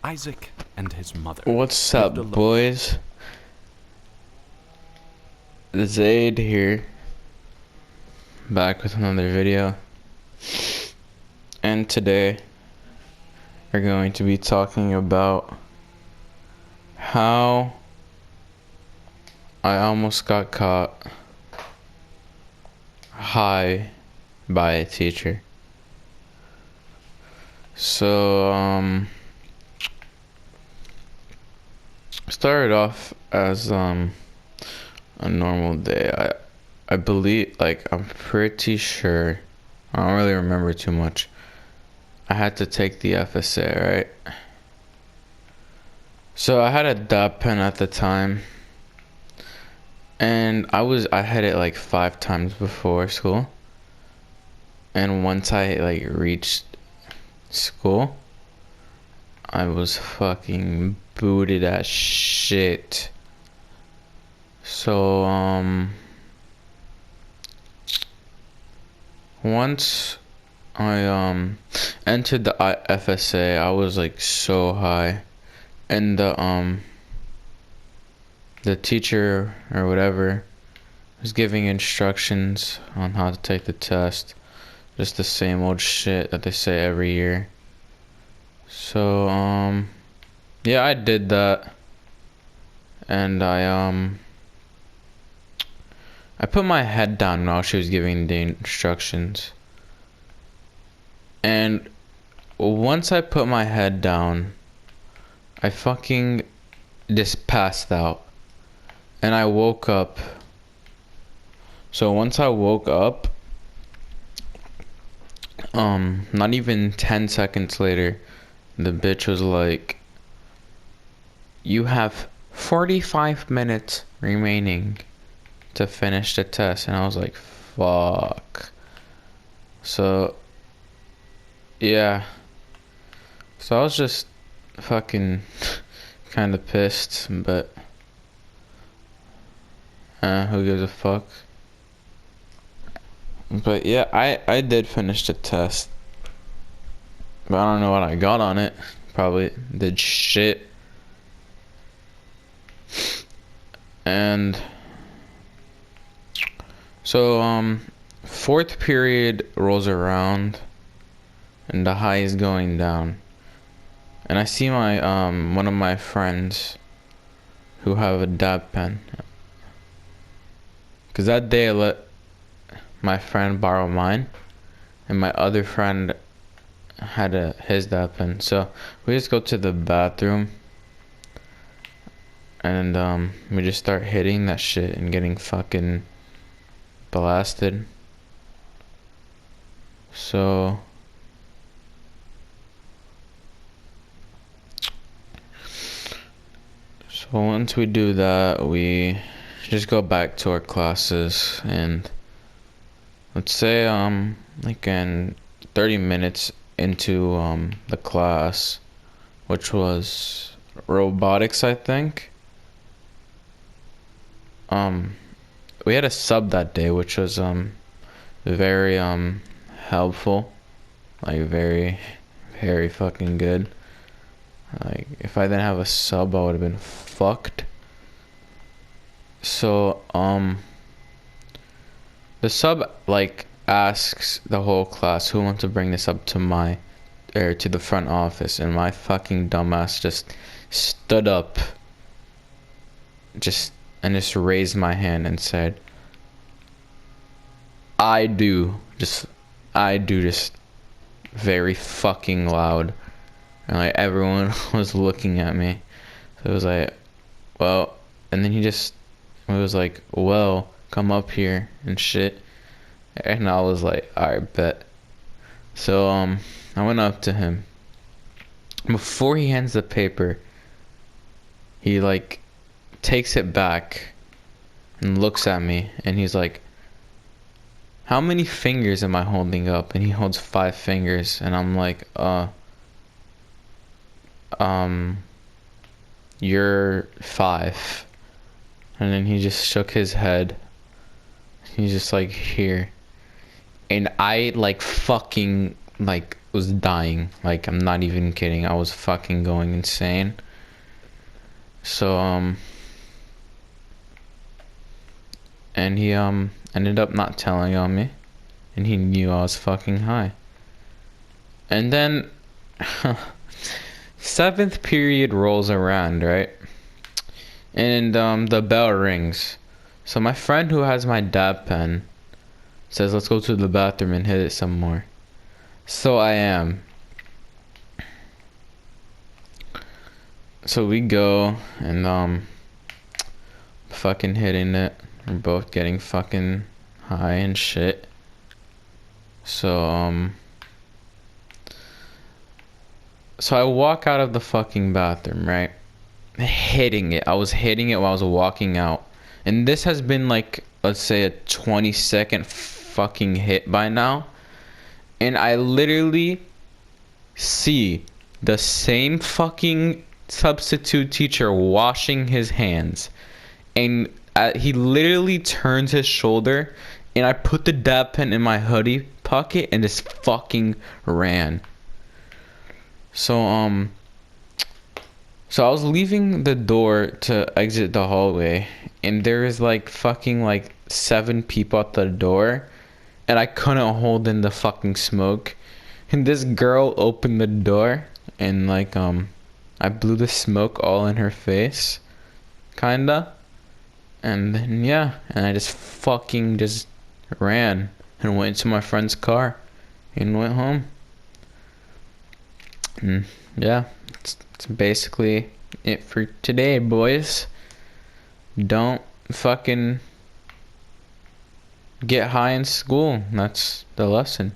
Isaac and his mother. What's up, boys? Zaid here, back with another video. And today we're going to be talking about how I almost got caught high by a teacher. So started off as a normal day. I believe, like, I'm pretty sure, I don't really remember too much. I had to take the FSA, right? So I had a dot pen at the time, and I had it like 5 times before school. And once I like reached school, I was fucking booted as shit. So once I entered the FSA, I was like so high, and the teacher or whatever was giving instructions on how to take the test, just the same old shit that they say every year. So yeah, I did that, and I put my head down while she was giving the instructions. And once I put my head down, I fucking just passed out. And I woke up. So once I woke up, not even 10 seconds later, the bitch was like, "You have 45 minutes remaining to finish the test." And I was like, fuck. So yeah, so I was just fucking kind of pissed, but who gives a fuck? But yeah, I did finish the test, but I don't know what I got on it. Probably did shit. And so fourth period rolls around, and the high is going down, and I see my one of my friends who have a dab pen, because that day I let my friend borrow mine, and my other friend had his dab pen. So we just go to the bathroom, and we just start hitting that shit and getting fucking blasted. So once we do that, we just go back to our classes, and let's say like in 30 minutes into the class, which was robotics, I think, we had a sub that day, which was very helpful, like very fucking good. Like, if I didn't have a sub, I would have been fucked. So the sub like asks the whole class who wants to bring this up to to the front office, and my fucking dumbass just stood up, just raised my hand and said, I do, just very fucking loud. And like everyone was looking at me. So it was like, well, and then he was like, well, come up here and shit. And I was like, alright, bet. So I went up to him. Before he hands the paper, he like takes it back and looks at me, and he's like, how many fingers am I holding up? And he holds 5 fingers, and I'm like, you're 5. And then he just shook his head. He's just like, here. And I like fucking like was dying. Like, I'm not even kidding. I was fucking going insane. So, and he, ended up not telling on me. And he knew I was fucking high. And then, 7th period rolls around, right? And, the bell rings. So my friend who has my dab pen says, let's go to the bathroom and hit it some more. So I am. So we go and fucking hitting it. We're both getting fucking high and shit. So so I walk out of the fucking bathroom, right? Hitting it. I was hitting it while I was walking out. And this has been like, let's say a 20-second fucking hit by now. And I literally see the same fucking substitute teacher washing his hands. And he literally turns his shoulder. And I put the dab pen in my hoodie pocket and just fucking ran. So, so I was leaving the door to exit the hallway, and there is like fucking like 7 people at the door, and I couldn't hold in the fucking smoke. And this girl opened the door, and like I blew the smoke all in her face, kinda. And then yeah, and I just fucking just ran and went to my friend's car and went home. And yeah, it's basically it for today, boys. Don't fucking get high in school. That's the lesson.